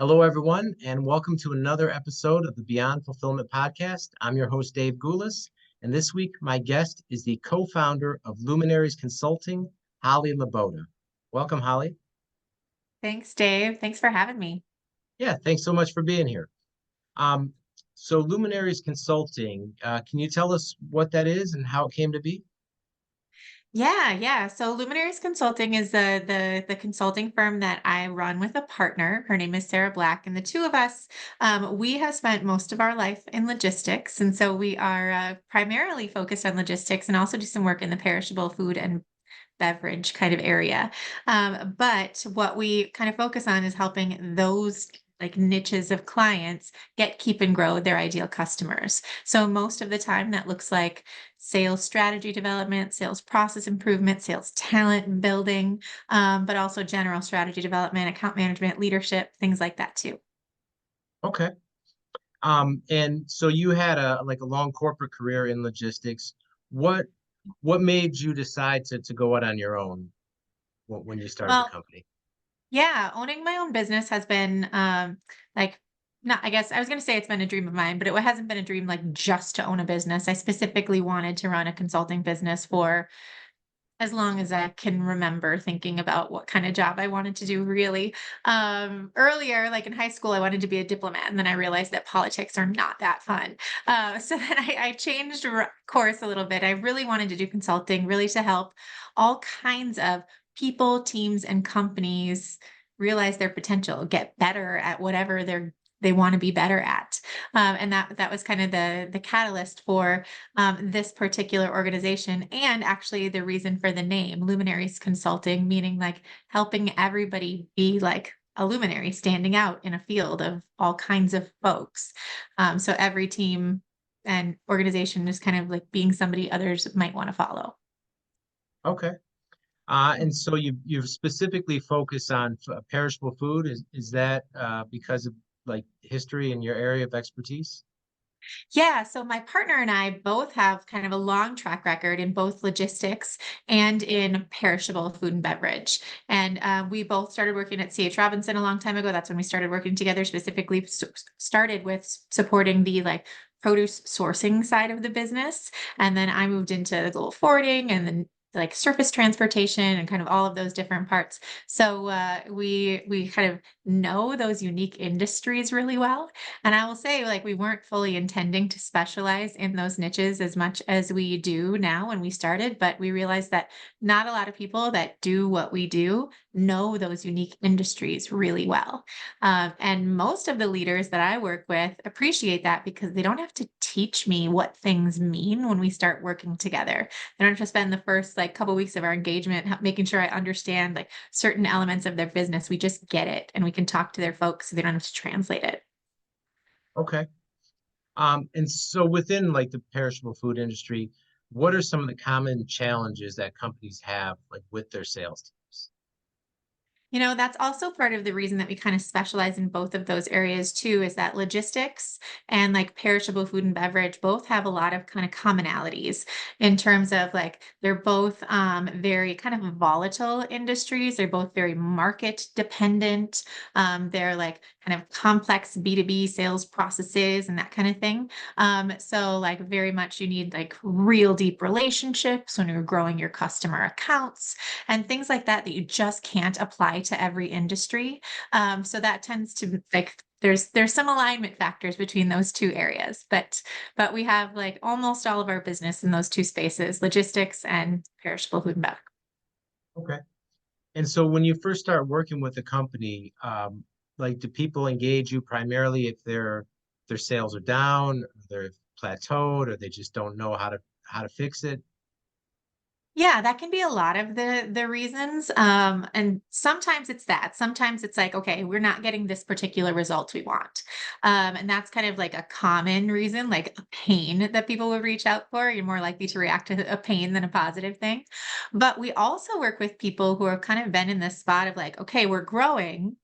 Hello, everyone, and welcome to another episode of the Beyond Fulfillment podcast. I'm your host, Dave Goulas, and this week my guest is the co-founder of Luminaries Consulting, Holly LaBoda. Welcome, Holly. Thanks, Dave. Thanks for having me. Yeah, thanks so much for being here. Um, so Luminaries Consulting, can you tell us what that is and how it came to be? Yeah. So Luminaries Consulting is the consulting firm that I run with a partner. Her name is Sarah Black, and the two of us, we have spent most of our life in logistics, and so we are primarily focused on logistics, and also do some work in the perishable food and beverage kind of area. But what we kind of focus on is helping those like niches of clients keep and grow their ideal customers. So most of the time that looks like sales strategy development, sales process improvement, sales talent building, but also general strategy development, account management, leadership, things like that too. Okay. And so you had a long corporate career in logistics. What what made you decide to go out on your own when you started the Well, company? yeah, owning my own business has been like not I guess I was going to say it's been a dream of mine, but it hasn't been a dream like just to own a business. I specifically wanted to run a consulting business for as long as I can remember thinking about what kind of job I wanted to do really. Earlier, like in high school, I wanted to be a diplomat, and then I realized that politics are not that fun. So then I changed course a little bit. I really wanted to do consulting, really to help all kinds of people, teams, and companies realize their potential, get better at whatever they want to be better at. And that was kind of the catalyst for this particular organization, and actually the reason for the name Luminaries Consulting, meaning like helping everybody be like a luminary standing out in a field of all kinds of folks. So every team and organization is kind of like being somebody others might want to follow. Okay. And so you've specifically focused on perishable food. Is that because of like history in your area of expertise? Yeah, so my partner and I both have kind of a long track record in both logistics and in perishable food and beverage. And we both started working at C.H. Robinson a long time ago. That's when we started working together, specifically started with supporting the like produce sourcing side of the business. And then I moved into the global forwarding and then like surface transportation and kind of all of those different parts. So we kind of know those unique industries really well. And I will say, like, we weren't fully intending to specialize in those niches as much as we do now when we started, but we realized that not a lot of people that do what we do know those unique industries really well. And most of the leaders that I work with appreciate that because they don't have to teach me what things mean when we start working together. They don't have to spend the first like couple weeks of our engagement making sure I understand like certain elements of their business. We just get it and we can talk to their folks so they don't have to translate it. Okay. And so within like the perishable food industry, what are some of the common challenges that companies have like with their sales teams? That's also part of the reason that we kind of specialize in both of those areas too, is that logistics and like perishable food and beverage both have a lot of kind of commonalities in terms of like they're both very kind of volatile industries. They're both very market dependent. They're like kind of complex B2B sales processes and that kind of thing. So like very much you need like real deep relationships when you're growing your customer accounts and things like that that you just can't apply to every industry. So that tends to like there's some alignment factors between those two areas, but we have like almost all of our business in those two spaces, logistics and perishable food and beverage. Okay. And so when you first start working with a company, like do people engage you primarily if their sales are down, or they're plateaued, or they just don't know how to fix it? Yeah, that can be a lot of the reasons. And sometimes it's that. Sometimes it's like, okay, we're not getting this particular result we want. And that's kind of like a common reason, like a pain that people would reach out for. You're more likely to react to a pain than a positive thing. But we also work with people who have kind of been in this spot of like, okay, we're growing,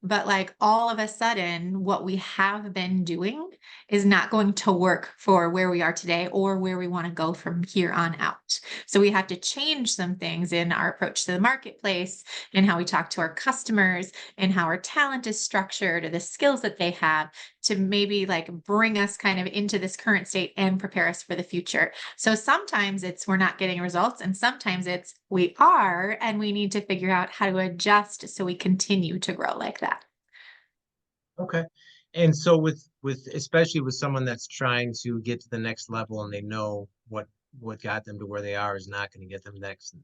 but like all of a sudden, what we have been doing is not going to work for where we are today or where we want to go from here on out. So we have to change some things in our approach to the marketplace, in how we talk to our customers, and how our talent is structured, or the skills that they have to maybe like bring us kind of into this current state and prepare us for the future. So sometimes it's we're not getting results, and sometimes it's we are, and we need to figure out how to adjust so we continue to grow like that. Okay. And so with especially with someone that's trying to get to the next level and they know what got them to where they are is not going to get them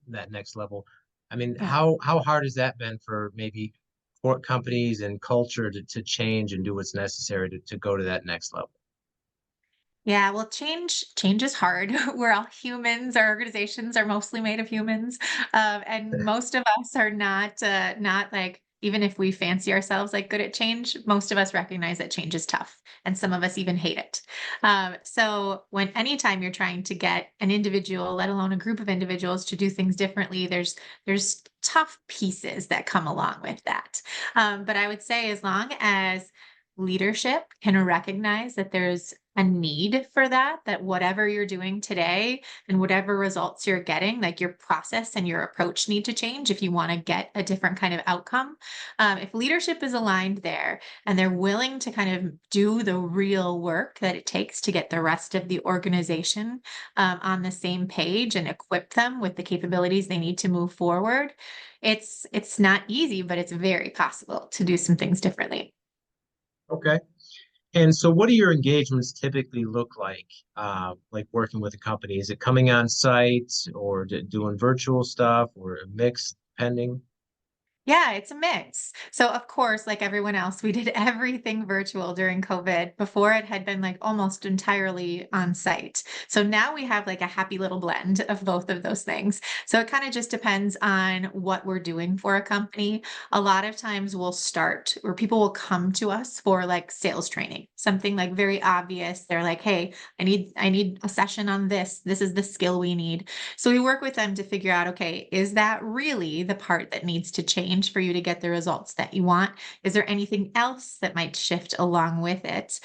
that next level. I mean, Yeah. how hard has that been for maybe for companies and culture to change and do what's necessary to go to that next level? Yeah, well, change is hard. We're all humans. Our organizations are mostly made of humans, and most of us are not like even if we fancy ourselves like good at change. Most of us recognize that change is tough, and some of us even hate it. So when anytime you're trying to get an individual, let alone a group of individuals, to do things differently, there's tough pieces that come along with that. But I would say as long as leadership can recognize that there's a need for that, that whatever you're doing today and whatever results you're getting, like your process and your approach need to change if you want to get a different kind of outcome. If leadership is aligned there and they're willing to kind of do the real work that it takes to get the rest of the organization on the same page and equip them with the capabilities they need to move forward, it's not easy, but it's very possible to do some things differently. Okay. And so what do your engagements typically look like working with a company? Is it coming on site or doing virtual stuff or a mix, depending? Yeah, it's a mix. So of course, like everyone else, we did everything virtual during COVID. Before it had been like almost entirely on site. So now we have like a happy little blend of both of those things. So it kind of just depends on what we're doing for a company. A lot of times we'll start or people will come to us for like sales training, something like very obvious. They're like, "Hey, I need a session on this. This is the skill we need." So we work with them to figure out, okay, is that really the part that needs to change for you to get the results that you want? Is there anything else that might shift along with it?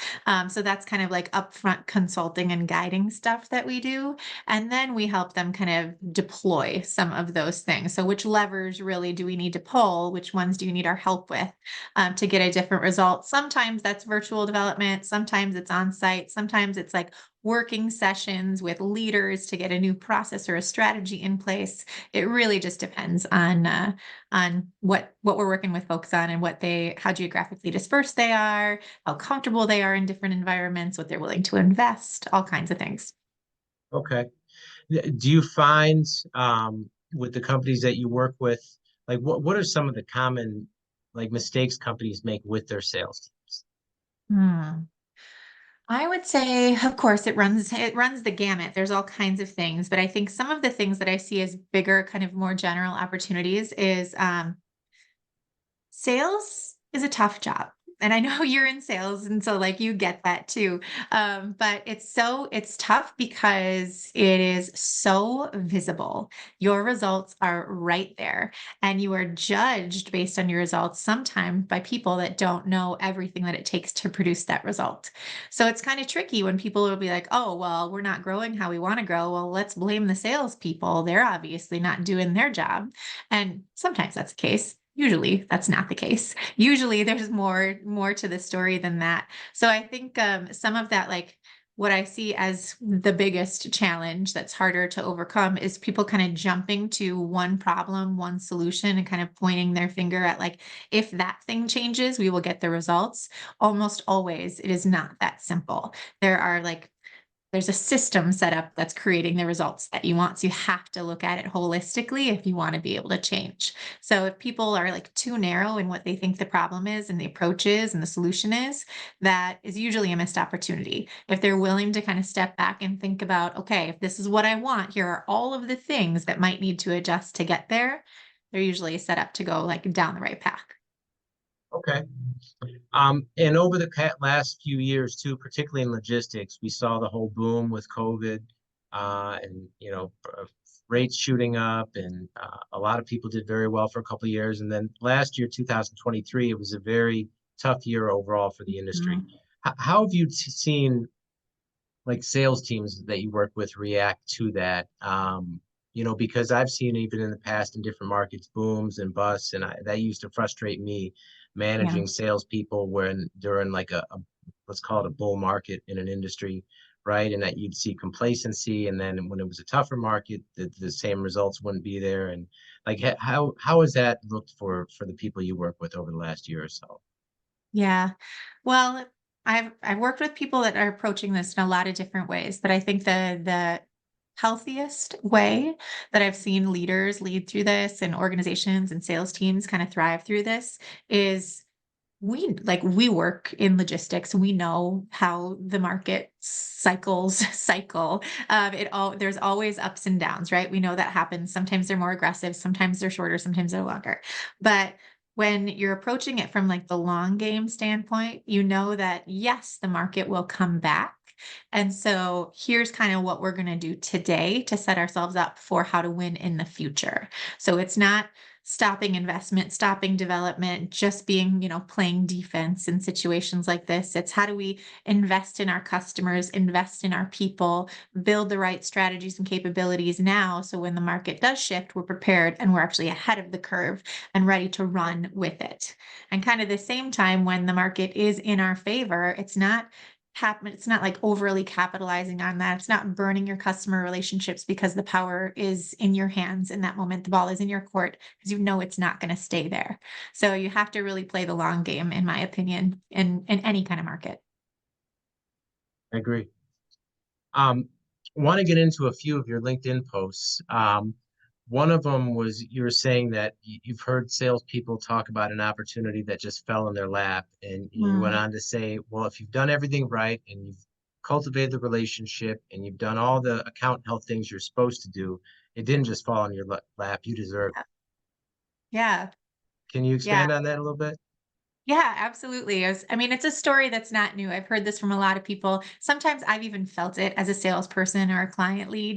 So that's kind of like upfront consulting and guiding stuff that we do. And then we help them kind of deploy some of those things. So which levers really do we need to pull? Which ones do you need our help with to get a different result? Sometimes that's virtual development. Sometimes it's on site. Sometimes it's like working sessions with leaders to get a new process or a strategy in place. It really just depends on what we're working with folks on and what they how geographically dispersed they are, how comfortable they are in different environments, what they're willing to invest, all kinds of things. Okay. Do you find with the companies that you work with, like what are some of the common like mistakes companies make with their sales teams? Hmm. I would say, of course, it runs the gamut. There's all kinds of things, but I think some of the things that I see as bigger, kind of more general opportunities is sales is a tough job. And I know you're in sales, and so like you get that too. But it's tough because it is so visible. Your results are right there, and you are judged based on your results sometimes by people that don't know everything that it takes to produce that result. So it's kind of tricky when people will be like, "Oh, well, we're not growing how we want to grow. Well, let's blame the salespeople. They're obviously not doing their job." And sometimes that's the case. Usually that's not the case. Usually there's more to the story than that. So I think some of that, like what I see as the biggest challenge that's harder to overcome is people kind of jumping to one problem, one solution, and kind of pointing their finger at like, if that thing changes, we will get the results. Almost always it is not that simple. There are like there's a system set up that's creating the results that you want. So you have to look at it holistically if you want to be able to change. So if people are like too narrow in what they think the problem is and the approach is and the solution is, that is usually a missed opportunity. If they're willing to kind of step back and think about, okay, if this is what I want, here are all of the things that might need to adjust to get there, they're usually set up to go like down the right path. Okay. And over the last few years too, particularly in logistics, we saw the whole boom with COVID, and rates shooting up, and a lot of people did very well for a couple of years. And then last year, 2023, it was a very tough year overall for the industry. Mhm. How have you seen like sales teams that you work with react to that? Because I've seen even in the past in different markets, booms and busts, and that used to frustrate me Yeah. managing salespeople when during like a let's call it a bull market in an industry, right? And that you'd see complacency, and then when it was a tougher market, the same results wouldn't be there. And like how has that looked for the people you work with over the last year or so? Yeah. Well, I've worked with people that are approaching this in a lot of different ways, but I think the healthiest way that I've seen leaders lead through this and organizations and sales teams kind of thrive through this is we work in logistics. We know how the market cycles cycle. There's always ups and downs, right? We know that happens. Sometimes they're more aggressive, sometimes they're shorter, sometimes they're longer. But when you're approaching it from like the long game standpoint, you know that yes, the market will come back. And so here's kind of what we're going to do today to set ourselves up for how to win in the future. So it's not stopping investment, stopping development, just being, playing defense in situations like this. It's how do we invest in our customers, invest in our people, build the right strategies and capabilities now. So when the market does shift, we're prepared and we're actually ahead of the curve and ready to run with it. And kind of the same time when the market is in our favor, it's not like overly capitalizing on that. It's not burning your customer relationships because the power is in your hands in that moment. The ball is in your court because you know it's not going to stay there. So you have to really play the long game, in my opinion, in any kind of market. I agree. Um, Want to get into a few of your LinkedIn posts. One of them was you were saying that you've heard salespeople talk about an opportunity that just fell in their lap, and you went Mm, on to say, well, if you've done everything right and you've cultivated the relationship and you've done all the account health things you're supposed to do, it didn't just fall in your lap. You deserve it. yeah. Can you Yeah. expand on that a little bit? Yeah, absolutely. I mean, it's a story that's not new. I've heard this from a lot of people. Sometimes I've even felt it as a salesperson or a client lead,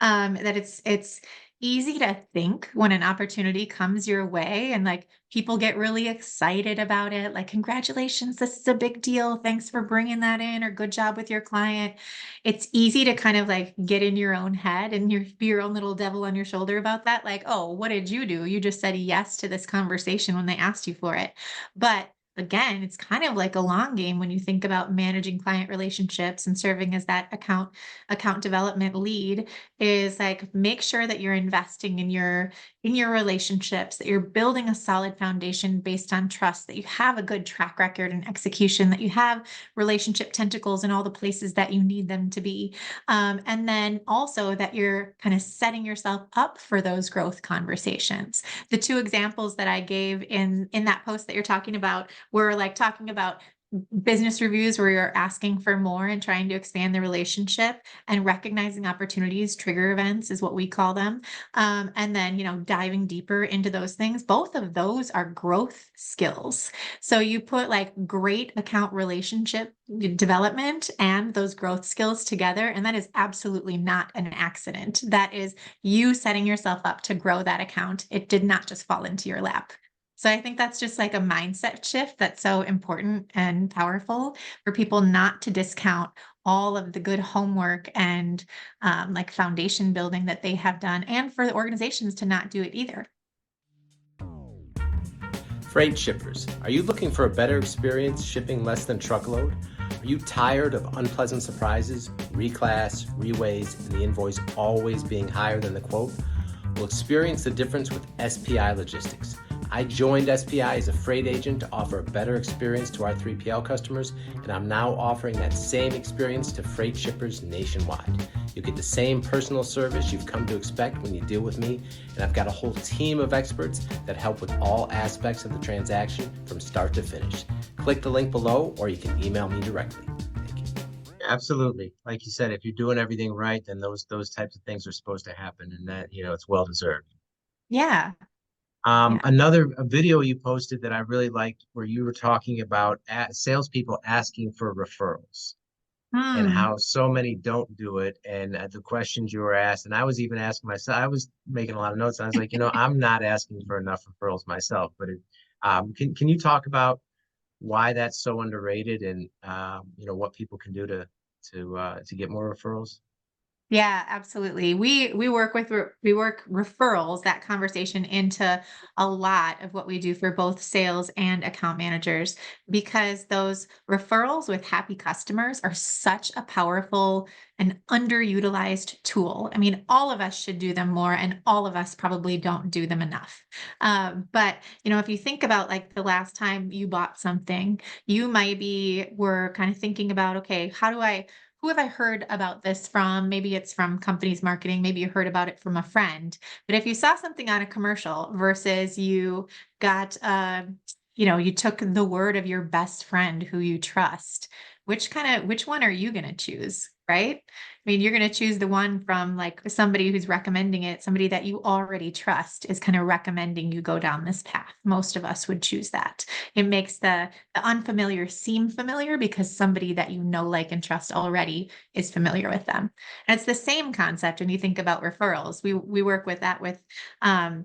that it's easy to think when an opportunity comes your way and like people get really excited about it, like congratulations, this is a big deal. Thanks for bringing that in or good job with your client. It's easy to kind of like get in your own head and be your own little devil on your shoulder about that. Like, oh, what did you do? You just said yes to this conversation when they asked you for it. But again, it's kind of like a long game when you think about managing client relationships and serving as that account development lead is like make sure that you're investing in your relationships, that you're building a solid foundation based on trust, that you have a good track record and execution, that you have relationship tentacles in all the places that you need them to be. And then also that you're kind of setting yourself up for those growth conversations. The two examples that I gave in that post that you're talking about were like talking about business reviews where you're asking for more and trying to expand the relationship and recognizing opportunities. Trigger events is what we call them. And then diving deeper into those things. Both of those are growth skills. So you put like great account relationship development and those growth skills together, and that is absolutely not an accident. That is you setting yourself up to grow that account. It did not just fall into your lap. So I think that's just like a mindset shift that's so important and powerful for people not to discount all of the good homework and like foundation building that they have done, and for the organizations to not do it either. Freight shippers, are you looking for a better experience shipping less than truckload? Are you tired of unpleasant surprises, reclass, reweighs, and the invoice always being higher than the quote? Well, experience the difference with SPI Logistics. I joined SPI as a freight agent to offer a better experience to our 3PL customers, and I'm now offering that same experience to freight shippers nationwide. You get the same personal service you've come to expect when you deal with me, and I've got a whole team of experts that help with all aspects of the transaction from start to finish. Click the link below, or you can email me directly. Thank you. Absolutely. Like you said, if you're doing everything right, then those types of things are supposed to happen, and that, it's well deserved. Yeah. Yeah. Another a video you posted that I really liked where you were talking about salespeople asking for referrals. and Hmm. how so many don't do it. And the questions you were asked, and I was even asking myself, I was making a lot of notes. I was like, I'm not asking for enough referrals myself, but can you talk about why that's so underrated and what people can do to get more referrals? Yeah, absolutely. We work with we work referrals, that conversation, into a lot of what we do for both sales and account managers, because those referrals with happy customers are such a powerful and underutilized tool. I mean, all of us should do them more, and all of us probably don't do them enough. But if you think about like the last time you bought something, you maybe were kind of thinking about, okay, who have I heard about this from? Maybe it's from company's marketing. Maybe you heard about it from a friend. But if you saw something on a commercial versus you got, you took the word of your best friend who you trust, which one are you going to choose? Right? I mean, you're going to choose the one from like somebody who's recommending it, somebody that you already trust is kind of recommending you go down this path. Most of us would choose that. It makes the unfamiliar seem familiar because somebody that you know, like, and trust already is familiar with them. And it's the same concept when you think about referrals. We work with that with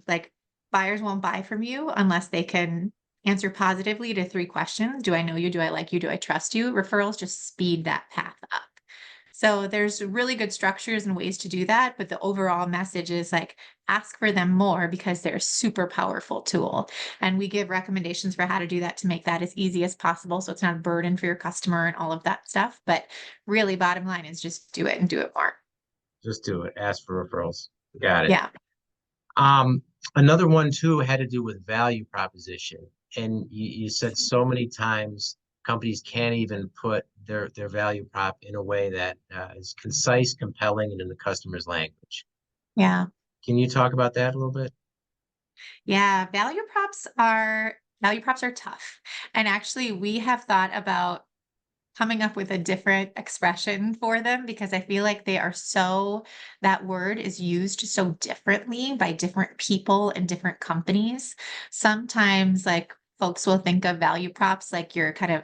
like buyers won't buy from you unless they can answer positively to 3 questions. Do I know you? Do I like you? Do I trust you? Referrals just speed that path up. So there's really good structures and ways to do that, but the overall message is like ask for them more because they're a super powerful tool. And we give recommendations for how to do that to make that as easy as possible so it's not a burden for your customer and all of that stuff. But really, bottom line is just do it and do it more. Just do it. Ask for referrals. Got it. Yeah. Um, Another one too had to do with value proposition. And you said so many times companies can't even put their value prop in a way that is concise, compelling, and in the customer's language. Yeah. Can you talk about that a little bit? Yeah. Value props are tough. And actually, we have thought about coming up with a different expression for them because I feel like that word is used so differently by different people and different companies. Sometimes, like, folks will think of value props like you're kind of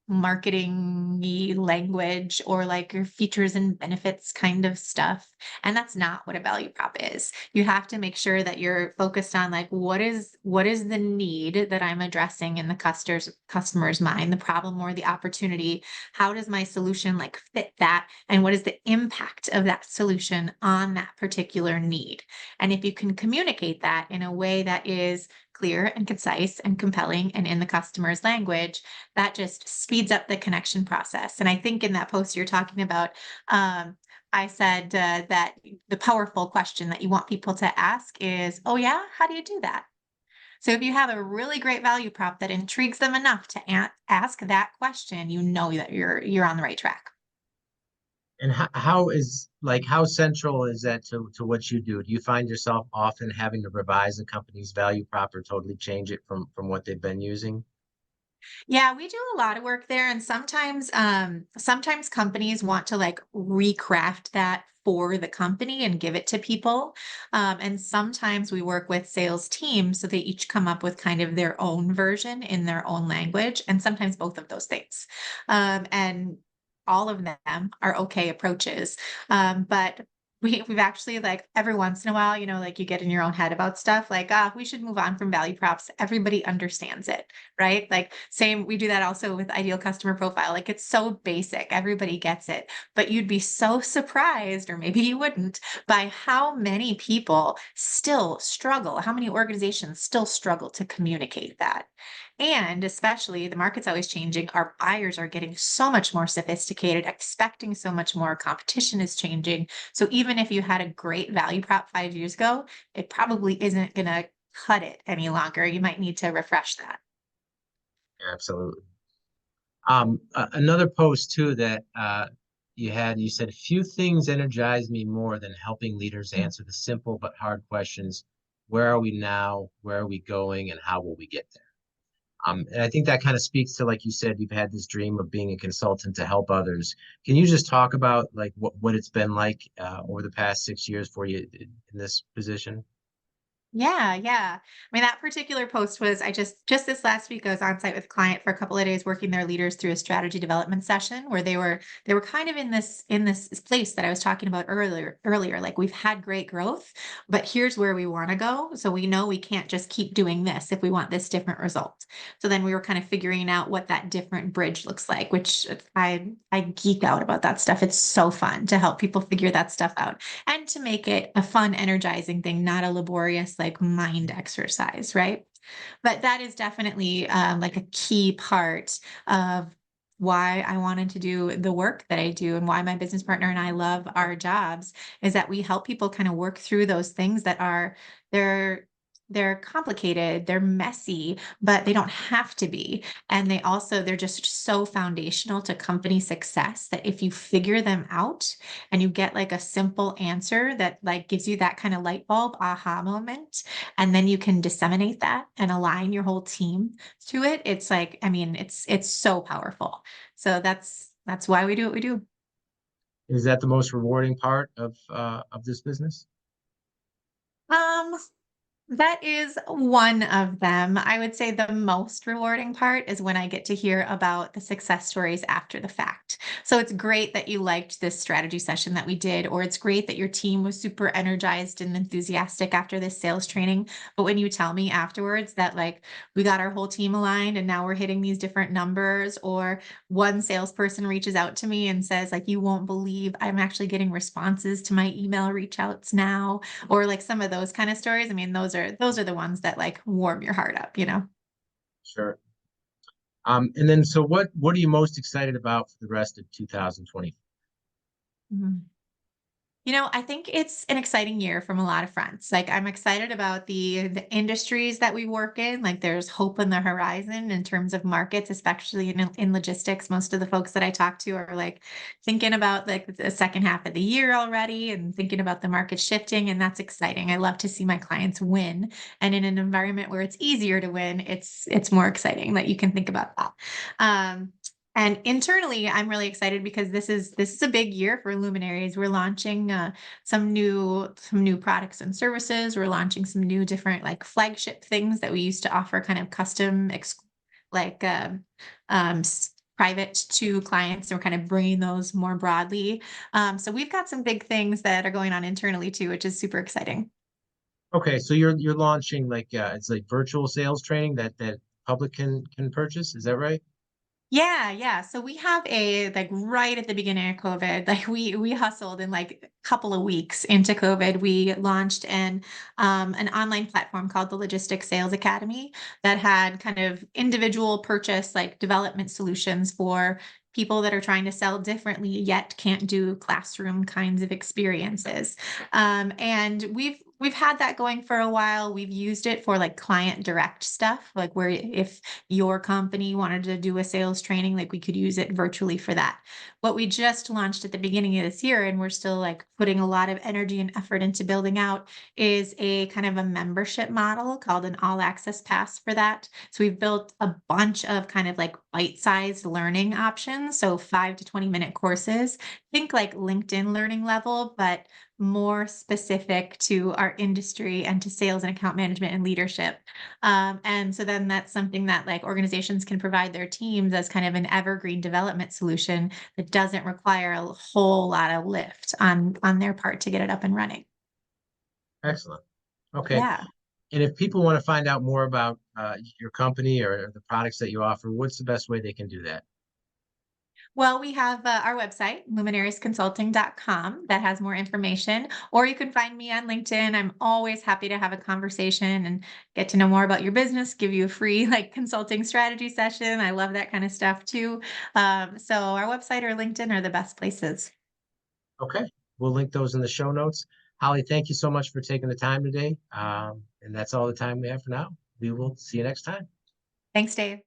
marketing language or like your features and benefits kind of stuff. And that's not what a value prop is. You have to make sure that you're focused on like what is the need that I'm addressing in the customer's mind, the problem or the opportunity. How does my solution like fit that? And what is the impact of that solution on that particular need? And if you can communicate that in a way that is clear and concise and compelling and in the customer's language, that just speeds up the connection process. And I think in that post you're talking about, I said that the powerful question that you want people to ask is, oh, yeah, how do you do that? So if you have a really great value prop that intrigues them enough to ask that question, you know that you're on the right track. And how central is that to what you do? Do you find yourself often having to revise a company's value prop or totally change it from what they've been using? Yeah, we do a lot of work there, and sometimes companies want to like recraft that for the company and give it to people. And sometimes we work with sales teams so they each come up with kind of their own version in their own language, and sometimes both of those things. And all of them are okay approaches. But we've actually like every once in a while, like you get in your own head about stuff like, we should move on from value props. Everybody understands it, right? Like same, we do that also with ideal customer profile. Like it's so basic, everybody gets it, but you'd be so surprised, or maybe you wouldn't, by how many people still struggle, how many organizations still struggle to communicate that. And especially the market's always changing. Our buyers are getting so much more sophisticated, expecting so much more. Competition is changing. So even if you had a great value prop 5 years ago, it probably isn't going to cut it any longer. You might need to refresh that. Absolutely. Another post too that you said few things energize me more than helping leaders answer the simple but hard questions. Where are we now? Where are we going? And how will we get there? And I think that kind of speaks to, like you said, you've had this dream of being a consultant to help others. Can you just talk about like what it's been like over the past 6 years for you in this position? Yeah, yeah. I mean, that particular post was I just this last week I was on site with a client for a couple of days working their leaders through a strategy development session where they were kind of in this place that I was talking about earlier. Like we've had great growth, but here's where we want to go. So we know we can't just keep doing this if we want this different result. So then we were kind of figuring out what that different bridge looks like, which I geek out about that stuff. It's so fun to help people figure that stuff out and to make it a fun, energizing thing, not a laborious like mind exercise, right? But that is definitely like a key part of why I wanted to do the work that I do and why my business partner and I love our jobs is that we help people kind of work through those things that are they're they're complicated, they're messy, but they don't have to be. And they're just so foundational to company success that if you figure them out and you get like a simple answer that like gives you that kind of light bulb aha moment, and then you can disseminate that and align your whole team to it, it's like, I mean, it's so powerful. So that's why we do what we do. Is that the most rewarding part of this business? um That is one of them. I would say the most rewarding part is when I get to hear about the success stories after the fact. So it's great that you liked this strategy session that we did, or it's great that your team was super energized and enthusiastic after this sales training. But when you tell me afterwards that, like, we got our whole team aligned and now we're hitting these different numbers, or one salesperson reaches out to me and says, like, you won't believe I'm actually getting responses to my email reach outs now, or like some of those kind of stories. I mean, those are the ones that like warm your heart up, you know? Sure. And then so what are you most excited about for the rest of 2020? Mhm. You know, I think it's an exciting year from a lot of fronts. Like I'm excited about the industries that we work in. Like there's hope on the horizon in terms of markets, especially in logistics. Most of the folks that I talk to are like thinking about like the second half of the year already and thinking about the market shifting, and that's exciting. I love to see my clients win, and in an environment where it's easier to win, it's more exciting that you can think about that. And internally, I'm really excited because this is a big year for Luminaries. We're launching some new products and services. We're launching some new different like flagship things that we used to offer kind of custom like private to clients. And we're kind of bringing those more broadly. So we've got some big things that are going on internally too, which is super exciting. Okay, so you're launching like it's like virtual sales training that public can purchase. Is that right? Yeah, yeah. So we have a like right at the beginning of COVID, like we hustled in like a couple of weeks into COVID. We launched an online platform called the Logistics Sales Academy that had kind of individual purchase like development solutions for people that are trying to sell differently yet can't do classroom kinds of experiences. And we've had that going for a while. We've used it for like client direct stuff, like where if your company wanted to do a sales training, like we could use it virtually for that. What we just launched at the beginning of this year, and we're still like putting a lot of energy and effort into building out, is a kind of a membership model called an all access pass for that. So we've built a bunch of kind of like bite-sized learning options. So 5 to 20 minute courses. Think like LinkedIn learning level, but more specific to our industry and to sales and account management and leadership. And so then that's something that like organizations can provide their teams as kind of an evergreen development solution that doesn't require a whole lot of lift on their part to get it up and running. Excellent. Okay. Yeah. And if people want to find out more about your company or the products that you offer, what's the best way they can do that? Well, we have our website, luminariesconsulting.com, that has more information, or you can find me on LinkedIn. I'm always happy to have a conversation and get to know more about your business, give you a free like consulting strategy session. I love that kind of stuff too. So our website or LinkedIn are the best places. Okay. We'll link those in the show notes. Holly, thank you so much for taking the time today. And that's all the time we have for now. We will see you next time. Thanks, Dave.